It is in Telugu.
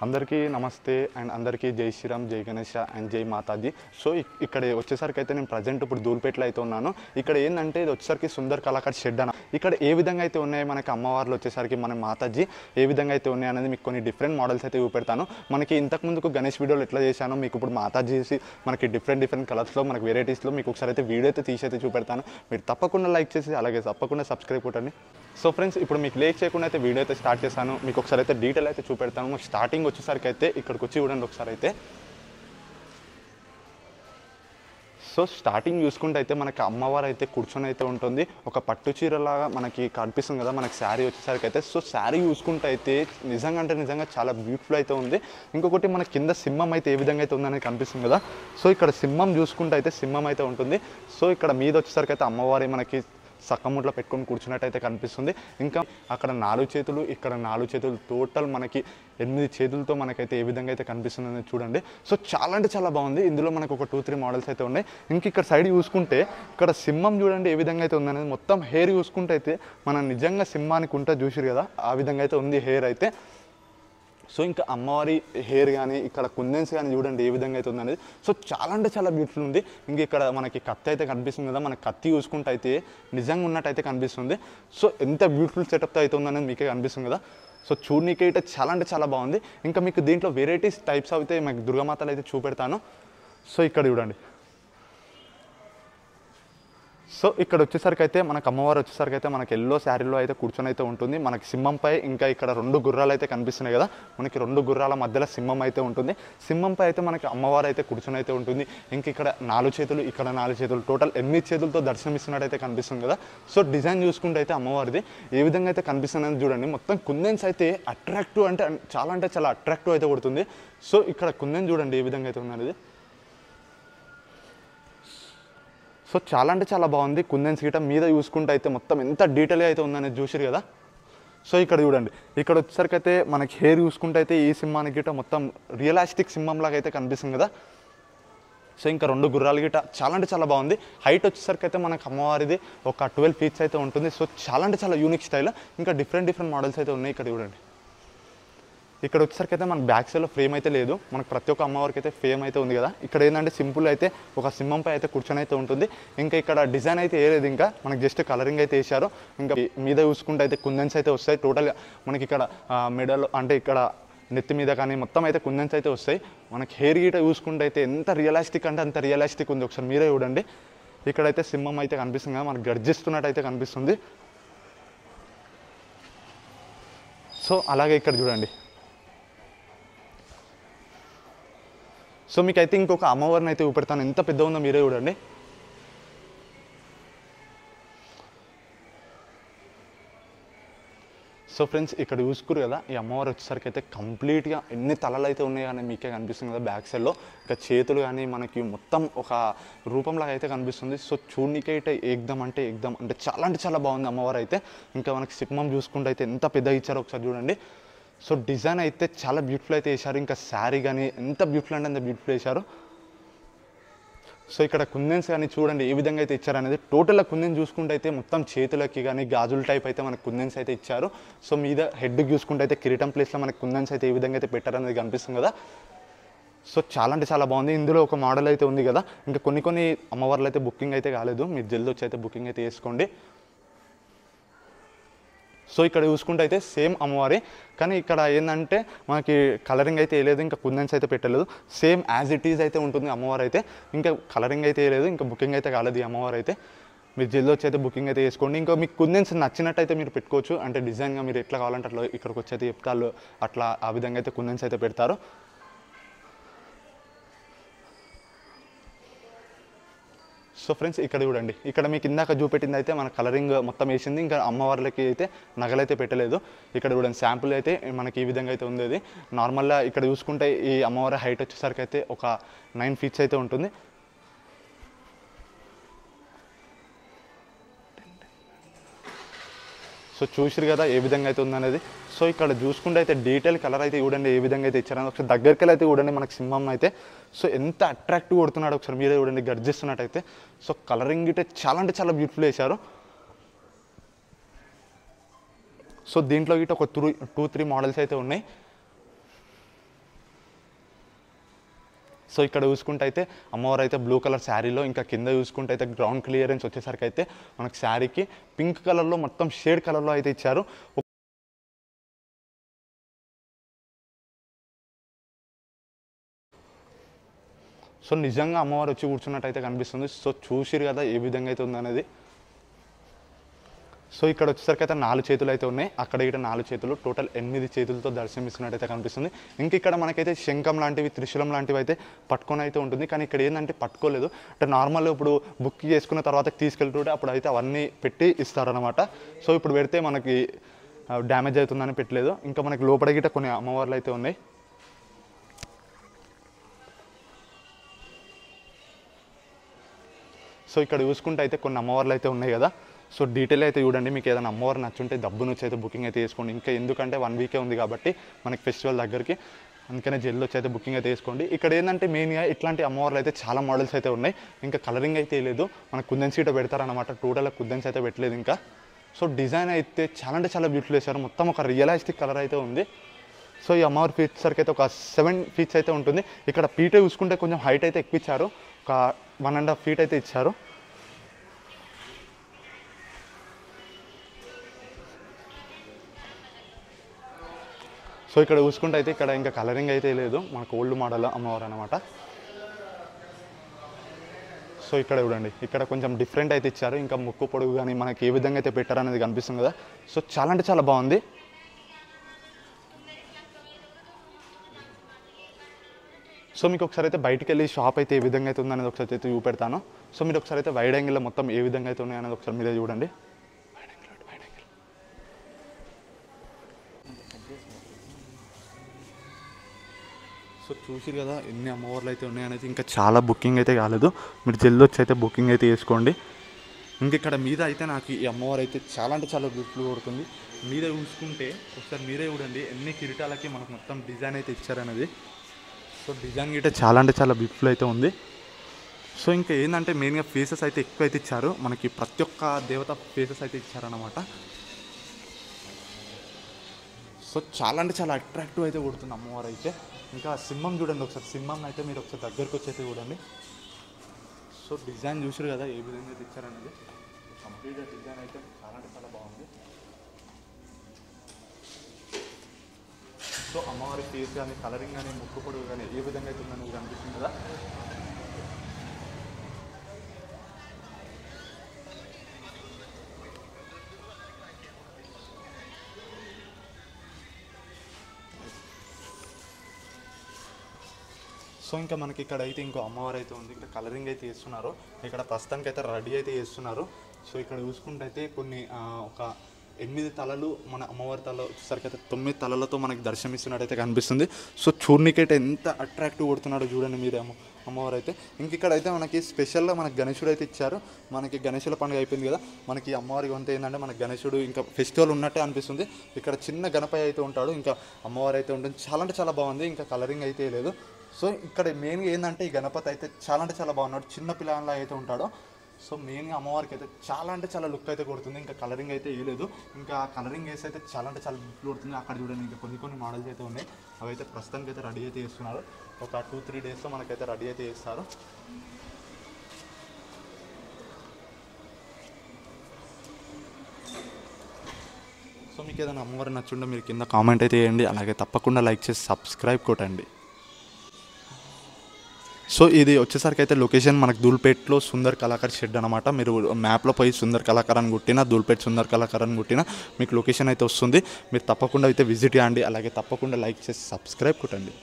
అందరికీ నమస్తే అండ్ అందరికీ జై శ్రీరామ్, జై గణేష అండ్ జై మాతాజీ. సో ఇక్కడ వచ్చేసరికి అయితే నేను ప్రజెంట్ ఇప్పుడు ధూల్పేటలో అయితే ఉన్నాను. ఇక్కడ ఏంటంటే ఇది వచ్చేసరికి సుందర్ కళాకార్ షెడ్ అన్న. ఇక్కడ ఏ విధంగా అయితే ఉన్నాయో మనకి అమ్మవార్లు వచ్చేసరికి మన మాతాజీ ఏ విధంగా అయితే ఉన్నాయి అనేది మీకు కొన్ని డిఫరెంట్ మోడల్స్ అయితే చూపెడతాను. మనకి ఇంతకుముందుకు గణేష్ వీడియోలు ఎట్లా చేశానో మీకు ఇప్పుడు మాతాజీ మనకి డిఫరెంట్ కలర్స్లో మనకి వెరైటీస్లో మీకు ఒకసారి అయితే వీడియో అయితే తీసి అయితే చూపెడతాను. మీరు తప్పకుండా లైక్ చేసి అలాగే తప్పకుండా సబ్స్క్రైబ్ కొట్టండి. సో ఫ్రెండ్స్, ఇప్పుడు మీకు లేట్ చేయకుండా అయితే వీడియో అయితే స్టార్ట్ చేశాను. మీకు ఒకసారి అయితే డీటెయిల్ అయితే చూపెడతాను. స్టార్టింగ్ వచ్చేసరికి అయితే ఇక్కడికి వచ్చి చూడండి ఒకసారి అయితే. సో స్టార్టింగ్ చూసుకుంటే అయితే మనకి అమ్మవారు అయితే కూర్చొని అయితే ఉంటుంది. ఒక పట్టు చీరలాగా మనకి కనిపిస్తుంది కదా మనకి శారీ వచ్చేసరికి అయితే. సో శారీ చూసుకుంటే అయితే నిజంగా అంటే నిజంగా చాలా బ్యూటిఫుల్ అయితే ఉంది. ఇంకొకటి మన కింద సింహం అయితే ఏ విధంగా అయితే ఉందనేది కనిపిస్తుంది కదా. సో ఇక్కడ సింహం చూసుకుంటే అయితే సింహం అయితే ఉంటుంది. సో ఇక్కడ మీద వచ్చేసరికి అయితే అమ్మవారి మనకి సక్కముట్లో పెట్టుకొని కూర్చున్నట్టయితే కనిపిస్తుంది. ఇంకా అక్కడ 4 చేతులు, ఇక్కడ 4 చేతులు, టోటల్ మనకి 8 చేతులతో మనకైతే ఏ విధంగా అయితే కనిపిస్తుంది అనేది చూడండి. సో చాలా అంటే చాలా బాగుంది. ఇందులో మనకు ఒక 2-3 మోడల్స్ అయితే ఉన్నాయి. ఇంక ఇక్కడ సైడ్ చూసుకుంటే ఇక్కడ సింహం చూడండి ఏ విధంగా అయితే ఉందనేది. మొత్తం హెయిర్ చూసుకుంటే అయితే మనం నిజంగా సింహానికి ఉంటే చూసిరు కదా ఆ విధంగా అయితే ఉంది హెయిర్ అయితే. సో ఇంకా అమ్మవారి హెయిర్ కానీ ఇక్కడ కుందన్స్ కానీ చూడండి ఏ విధంగా అయితే ఉందనేది. సో చాలా అంటే చాలా బ్యూటిఫుల్ ఉంది. ఇంక ఇక్కడ మనకి కత్తి అయితే కనిపిస్తుంది కదా, మన కత్తి చూసుకుంటే అయితే నిజంగా ఉన్నట్టయితే కనిపిస్తుంది. సో ఎంత బ్యూటిఫుల్ సెటప్తో అయితే ఉందనేది మీకే కనిపిస్తుంది కదా. సో చూడనీకి అయితే చాలా అంటే చాలా బాగుంది. ఇంకా మీకు దీంట్లో వెరైటీస్ టైప్స్ అయితే మీకు దుర్గామాతలు అయితే చూపెడతాను. సో ఇక్కడ చూడండి. సో ఇక్కడ వచ్చేసరికి అయితే మనకు అమ్మవారు వచ్చేసరికి అయితే మనకి ఎల్లో శారీలో అయితే కూర్చొని అయితే ఉంటుంది. మనకి సింహంపై ఇంకా ఇక్కడ 2 గుర్రాలు అయితే కనిపిస్తున్నాయి కదా. మనకి 2 గుర్రాల మధ్యలో సింహం అయితే ఉంటుంది. సింహంపై అయితే మనకి అమ్మవారు అయితే కూర్చొని అయితే ఉంటుంది. ఇంక ఇక్కడ 4 చేతులు, ఇక్కడ 4 చేతులు, టోటల్ 8 చేతులతో దర్శనమిస్తున్నట్టు అయితే కనిపిస్తుంది కదా. సో డిజైన్ చూసుకుంటే అయితే అమ్మవారిది ఏ విధంగా అయితే కనిపిస్తుందని చూడండి. మొత్తం కుందన్స్ అయితే అట్రాక్టివ్ అంటే చాలా అట్రాక్టివ్ అయితే కొడుతుంది. సో ఇక్కడ కుందన్ చూడండి ఏ విధంగా అయితే ఉన్నది. సో చాలా అంటే చాలా బాగుంది. కుందన్స్ గిట మీద చూసుకుంటే అయితే మొత్తం ఎంత డీటెయిల్గా అయితే ఉందనేది చూసిరు కదా. సో ఇక్కడ చూడండి. ఇక్కడ వచ్చేసరికి అయితే మనకి హెయిర్ చూసుకుంటే అయితే ఈ సింహానికి గిట మొత్తం రియలిస్టిక్ సింహం లాగా అయితే కనిపిస్తుంది కదా. సో ఇంకా 2 గుర్రాలు గిట చాలా అంటే చాలా బాగుంది. హైట్ వచ్చేసరికి అయితే మనకు అమ్మవారిది ఒక 12 ఫీట్స్ అయితే ఉంటుంది. సో చాలా అంటే చాలా యూనిక్ స్టైల్. ఇంకా డిఫరెంట్ మోడల్స్ అయితే ఉన్నాయి. ఇక్కడ చూడండి. ఇక్కడ వచ్చేసరికి అయితే మన బ్యాక్ సైడ్లో ఫ్రేమ్ అయితే లేదు. మనకు ప్రతి ఒక్క అమ్మవారికి అయితే ఫ్రేమ్ అయితే ఉంది కదా. ఇక్కడ ఏంటంటే సింపుల్ అయితే ఒక సింహంపై అయితే కూర్చొని అయితే ఉంటుంది. ఇంకా ఇక్కడ డిజైన్ అయితే వేయలేదు, ఇంకా మనకి జస్ట్ కలరింగ్ అయితే వేశారు. ఇంకా మీద చూసుకుంటే అయితే కుందన్స్ అయితే వస్తాయి. టోటల్గా మనకి ఇక్కడ మెడల్ అంటే ఇక్కడ నెత్తి మీద కానీ మొత్తం అయితే కుందన్స్ అయితే వస్తాయి. మనకి హెయిర్ గీట చూసుకుంటే అయితే ఎంత రియలిస్టిక్ అంటే అంత రియలిస్టిక్ ఉంది. ఒకసారి మీరే చూడండి. ఇక్కడైతే సింహం అయితే కనిపిస్తుంది కదా, మనకు గర్జిస్తున్నట్టు అయితే కనిపిస్తుంది. సో అలాగే ఇక్కడ చూడండి. సో మీకు అయితే ఇంకొక అమ్మవారిని అయితే చూపెడతాను. ఎంత పెద్ద ఉందో మీరే చూడండి. సో ఫ్రెండ్స్, ఇక్కడ చూసుకురు కదా ఈ అమ్మవారు వచ్చేసరికి అయితే కంప్లీట్గా ఎన్ని తలలు అయితే ఉన్నాయి కానీ మీకే కనిపిస్తుంది కదా బ్యాక్ సైడ్లో. ఇంకా చేతులు కానీ మనకి మొత్తం ఒక రూపంలాగా అయితే కనిపిస్తుంది. సో చూడనీకి అయితే ఏకదం అంటే చాలా బాగుంది అమ్మవారు అయితే. ఇంకా మనకి సింహం చూసుకుంటే అయితే ఎంత పెద్దగా ఇచ్చారో ఒకసారి చూడండి. సో డిజైన్ అయితే చాలా బ్యూటిఫుల్ అయితే వేశారు. ఇంకా శారీ కానీ ఎంత బ్యూటిఫుల్ అంటే అంత బ్యూటిఫుల్ వేశారు. సో ఇక్కడ కుందన్స్ కానీ చూడండి ఏ విధంగా అయితే ఇచ్చారనేది. టోటల్గా కుందన్స్ చూసుకుంటే అయితే మొత్తం చేతులకి కానీ గాజుల టైప్ అయితే మనకు కుందన్స్ అయితే ఇచ్చారు. సో మీద హెడ్కి చూసుకుంటే అయితే కిరీటం ప్లేస్లో మనకు కుందన్స్ అయితే ఏ విధంగా అయితే పెట్టారనేది కనిపిస్తుంది కదా. సో చాలా అంటే చాలా బాగుంది. ఇందులో ఒక మోడల్ అయితే ఉంది కదా. ఇంకా కొన్ని అమ్మవార్లు అయితే బుకింగ్ అయితే కాలేదు. మీరు జల్దీ వచ్చి అయితే బుకింగ్ అయితే చేసుకోండి. సో ఇక్కడ చూసుకుంటే అయితే సేమ్ అమ్మవారి, కానీ ఇక్కడ ఏంటంటే మనకి కలరింగ్ అయితే వేయలేదు, ఇంకా కుందన్స్ అయితే పెట్టలేదు. సేమ్ యాజ్ ఇట్ ఈజ్ అయితే ఉంటుంది అమ్మవారు అయితే. ఇంకా కలరింగ్ అయితే వేయలేదు, ఇంకా బుకింగ్ అయితే కాలేదు ఈ అమ్మవారు అయితే. మీరు జల్దీ వచ్చి అయితే బుకింగ్ అయితే చేసుకోండి. ఇంకా మీకు కుందన్స్ నచ్చినట్టయితే మీరు పెట్టుకోవచ్చు. అంటే డిజైన్గా మీరు ఎట్లా కావాలంటే అట్లా ఇక్కడికి వచ్చి అయితే చెప్తారు. అట్లా ఆ విధంగా అయితే కుందన్స్ అయితే పెడతారు. సో ఫ్రెండ్స్, ఇక్కడ చూడండి. ఇక్కడ మీకు ఇందాక చూపెట్టింది అయితే మన కలరింగ్ మొత్తం వేసింది. ఇంకా అమ్మవార్లకి అయితే నగలైతే పెట్టలేదు. ఇక్కడ చూడండి శాంపుల్ అయితే మనకి ఈ విధంగా అయితే ఉంది. నార్మల్గా ఇక్కడ చూసుకుంటే ఈ అమ్మవారి హైట్ వచ్చేసరికి అయితే ఒక 9 ఫీట్స్ అయితే ఉంటుంది. సో చూసిరు కదా ఏ విధంగా అయితే ఉందనేది. సో ఇక్కడ చూసుకుంటే అయితే డీటెయిల్ కలర్ అయితే చూడండి ఏ విధంగా అయితే ఇచ్చారని. ఒకసారి దగ్గరికి అయితే చూడండి మనకి సింహం అయితే. సో ఎంత అట్రాక్టివ్ కొడుతున్నాడు ఒకసారి మీరే చూడండి గర్జిస్తున్నట్టయితే. సో కలరింగ్ అయితే చాలా బ్యూటిఫుల్ వేశారు. సో దీంట్లో గిట్ట ఒక 2-3 మోడల్స్ అయితే ఉన్నాయి. సో ఇక్కడ చూసుకుంటే అయితే అమ్మవారు అయితే బ్లూ కలర్ శారీలో, ఇంకా కింద చూసుకుంటే అయితే గ్రౌండ్ క్లియరెన్స్ వచ్చేసరికి అయితే మనకి శారీకి పింక్ కలర్లో మొత్తం షేడ్ కలర్లో అయితే ఇచ్చారు. సో నిజంగా అమ్మవారు వచ్చి కూర్చున్నట్టు అయితే కనిపిస్తుంది. సో చూసిరు కదా ఏ విధంగా అయితే ఉందనేది. సో ఇక్కడ వచ్చేసరికి అయితే 4 చేతులు అయితే ఉన్నాయి, అక్కడ ఇక్కడ 4 చేతులు, టోటల్ 8 చేతులతో దర్శనమిస్తున్నట్టయితే కనిపిస్తుంది. ఇంక ఇక్కడ మనకైతే శంఖం లాంటివి, త్రిశూలం లాంటివి అయితే పట్టుకొని అయితే ఉంటుంది. కానీ ఇక్కడ ఏంటంటే పట్టుకోలేదు, అంటే నార్మల్ ఇప్పుడు బుక్ చేసుకున్న తర్వాత తీసుకెళ్తుంటే అప్పుడు అయితే అవన్నీ పెట్టి ఇస్తారనమాట. సో ఇప్పుడు పెడితే మనకి డ్యామేజ్ అవుతుందని పెట్టలేదు. ఇంకా మనకి లోపల గిట్ట కొన్ని అమ్మవార్లు అయితే ఉన్నాయి. సో ఇక్కడ చూసుకుంటే అయితే కొన్ని అమ్మవార్లు అయితే ఉన్నాయి కదా. సో డీటెయిల్ అయితే చూడండి, మీకు ఏదైనా అమ్మవారు నచ్చుంటే డబ్బు నుంచి అయితే బుకింగ్ అయితే చేసుకోండి. ఇంకా ఎందుకంటే 1 వీకే ఉంది కాబట్టి మనకి ఫెస్టివల్ దగ్గరికి, అందుకనే జల్లు వచ్చి అయితే బుకింగ్ అయితే వేసుకోండి. ఇక్కడ ఏంటంటే మెయిన్గా ఇట్లాంటి అమ్మవార్లు అయితే చాలా మోడల్స్ అయితే ఉన్నాయి. ఇంకా కలరింగ్ అయితే లేదు, మనకు కుందన్ సీట పెడతారనమాట. టోటల్గా కుద్దన్స్ అయితే పెట్టలేదు ఇంకా. సో డిజైన్ అయితే చాలా అంటే చాలా బ్యూటిఫుల్ వేశారు, మొత్తం ఒక రియలిస్టిక్ కలర్ అయితే ఉంది. సో ఈ అమ్మవారి ఫీట్ సరికి అయితే ఒక 7 ఫీట్స్ అయితే ఉంటుంది. ఇక్కడ పీటే చూసుకుంటే కొంచెం హైట్ అయితే ఎక్కువ ఇచ్చారు, ఒక 1.5 ఫీట్ అయితే ఇచ్చారు. సో ఇక్కడ చూసుకుంటే అయితే ఇక్కడ ఇంకా కలరింగ్ అయితే లేదు, మనకు ఓల్డ్ మోడల్ అమ్మవారు అనమాట. సో ఇక్కడ చూడండి, ఇక్కడ కొంచెం డిఫరెంట్ అయితే ఇచ్చారు. ఇంకా ముక్కు పొడుగు కానీ మనకి ఏ విధంగా అయితే పెట్టారనేది కనిపిస్తుంది కదా. సో చాలా అంటే చాలా బాగుంది. సో మీకు ఒకసారి అయితే బయటికి వెళ్ళి షాప్ అయితే ఏ విధంగా అయితే ఉందనేది ఒకసారి అయితే చూపెడతాను. సో మీరు ఒకసారి అయితే వైడ్ యాంగిల్లో మొత్తం ఏ విధంగా అయితే ఉన్నాయనేది ఒకసారి మీరే చూడండి. సో చూసిరు కదా ఎన్ని అమ్మవార్లు అయితే ఉన్నాయనేది. ఇంకా చాలా బుకింగ్ అయితే కాలేదు, మీరు జల్ది వచ్చి అయితే బుకింగ్ అయితే చేసుకోండి. ఇంక ఇక్కడ మీద అయితే నాకు ఈ అమ్మవారు అయితే చాలా అంటే చాలా బ్యూటిఫుల్ కొడుతుంది. మీద చూసుకుంటే ఒకసారి మీరే చూడండి ఎన్ని కిరీటాలకి మనకు మొత్తం డిజైన్ అయితే ఇచ్చారనేది. సో డిజైన్ గిట్ట చాలా అంటే చాలా బ్యూటిఫుల్ అయితే ఉంది. సో ఇంకా ఏంటంటే మెయిన్గా ఫేసెస్ అయితే ఎక్కువ అయితే ఇచ్చారు, మనకి ప్రతి ఒక్క దేవత ఫేసెస్ అయితే ఇచ్చారన్నమాట. సో చాలా అంటే చాలా అట్రాక్టివ్ అయితే కొడుతుంది అమ్మవారు అయితే. ఇంకా సింహం చూడండి ఒకసారి, సింహం అయితే మీరు ఒకసారి దగ్గరికి వచ్చి అయితే చూడండి. సో డిజైన్ చూసారు కదా ఏ విధంగా అయితే ఇచ్చారనేది. కంప్లీట్గా డిజైన్ అయితే చాలా అంటే చాలా బాగుంది. సో అమ్మవారి ఫేస్ కానీ కలరింగ్ కానీ ముక్కు పొడుగు కానీ ఏ విధంగా అయితే ఉందని మీకు అనిపిస్తుంది కదా. సో ఇంకా మనకి ఇక్కడ అయితే ఇంకో అమ్మవారు అయితే ఉంది, ఇక్కడ కలరింగ్ అయితే చేస్తున్నారు, ఇక్కడ ప్రస్తుతానికి అయితే రెడీ అయితే చేస్తున్నారు. సో ఇక్కడ చూసుకుంటే అయితే కొన్ని ఒక 8 తలలు మన అమ్మవారి తల వచ్చేసరికి అయితే 9 తలలతో మనకి దర్శనమిస్తున్నట్టయితే కనిపిస్తుంది. సో చూడనికైతే ఎంత అట్రాక్టివ్ కొడుతున్నాడో చూడండి మీరే అమ్మవారు అయితే. ఇంక ఇక్కడ అయితే మనకి స్పెషల్గా మనకి గణేశుడు అయితే ఇచ్చారు. మనకి గణేశుల పండుగ అయిపోయింది కదా, మనకి అమ్మవారి వంత ఏంటంటే మనకి గణేశుడు ఇంకా ఫెస్టివల్ ఉన్నట్టే అనిపిస్తుంది. ఇక్కడ చిన్న గణపతి అయితే ఉంటాడు, ఇంకా అమ్మవారు అయితే ఉంటుంది. చాలా అంటే చాలా బాగుంది, ఇంకా కలరింగ్ అయితే లేదు. సో ఇక్కడ మెయిన్గా ఏంటంటే ఈ గణపతి అయితే చాలా అంటే చాలా బాగున్నాడు, చిన్న పిల్లలా అయితే ఉంటాడో. సో మెయిన్గా అమ్మవారికి అయితే చాలా అంటే చాలా లుక్ అయితే కొడుతుంది. ఇంకా కలరింగ్ అయితే వేయలేదు, ఇంకా కలరింగ్ వేసి అయితే చాలా అంటే చాలా లుక్ కొడుతుంది. అక్కడ చూడండి ఇంకా కొన్ని మోడల్స్ అయితే ఉన్నాయి, అవి అయితే ప్రస్తుతానికి అయితే రెడీ అయితే చేస్తున్నారు. ఒక 2-3 డేస్లో మనకైతే రెడీ అయితే చేస్తారు. సో మీకు ఏదైనా అమ్మవారు నచ్చుంటే మీరు కింద కామెంట్ అయితే చేయండి, అలాగే తప్పకుండా లైక్ చేసి సబ్స్క్రైబ్ కొట్టండి. సో ఇది వచ్చేసరికి అయితే లొకేషన్ మనకు దూల్పేట్లో సుందర్ కళాకార్ షెడ్ అనమాట. మీరు మ్యాప్లో పోయి సుందర్ కళాకార్ అని కొట్టినా, దూల్పేట్ సుందర్ కళాకార్ అని కొట్టినా మీకు లొకేషన్ అయితే వస్తుంది. మీరు తప్పకుండా అయితే విజిట్ చేయండి, అలాగే తప్పకుండా లైక్ చేసి సబ్స్క్రైబ్ కొట్టండి.